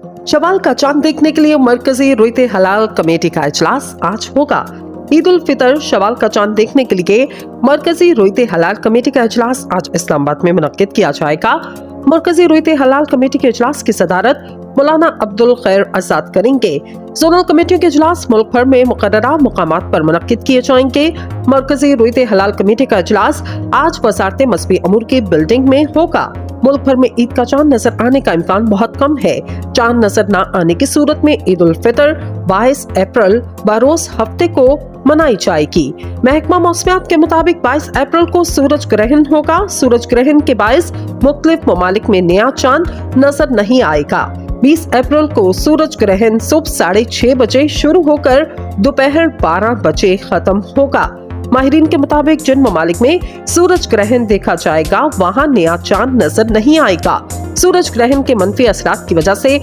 शवाल का चांद देखने के लिए मरकजी रुयते हलाल कमेटी का इजलास आज होगा। ईद उल फितर शवाल का चांद देखने के लिए मरकजी रुयते हलाल कमेटी का इजलास आज इस्लामाबाद में मुनक्किद किया जाएगा। मरकजी रुयते हलाल कमेटी के इजलास की सदारत मौलाना अब्दुल खैर आजाद करेंगे। जोनल कमेटियों के इजलास मुल्क भर में मुकर्ररा मुकामात पर मुनक्किद किए जाएंगे। मरकजी रुयते हलाल कमेटी का इजलास आज वजारत मजहबी अमूर की बिल्डिंग में होगा। मुल्क भर में ईद का चांद नजर आने का इम्कान बहुत कम है। चांद नजर न आने की सूरत में ईद उल फितर 22 अप्रैल बरोज हफ्ते को मनाई जाएगी। महकमा मौसमियात के मुताबिक 22 अप्रैल को सूरज ग्रहण होगा। सूरज ग्रहण के बायस मुख्तलिफ ममालिक में नया चांद नजर नहीं आएगा। 20 अप्रैल को सूरज ग्रहण सुबह 6:30 बजे शुरू होकर दोपहर 12 बजे खत्म होगा। माहिरीन के मुताबिक जिन ममालिक में सूरज ग्रहण देखा जाएगा वहां नया चांद नजर नहीं आएगा। सूरज ग्रहण के मनफी असरात की वजह से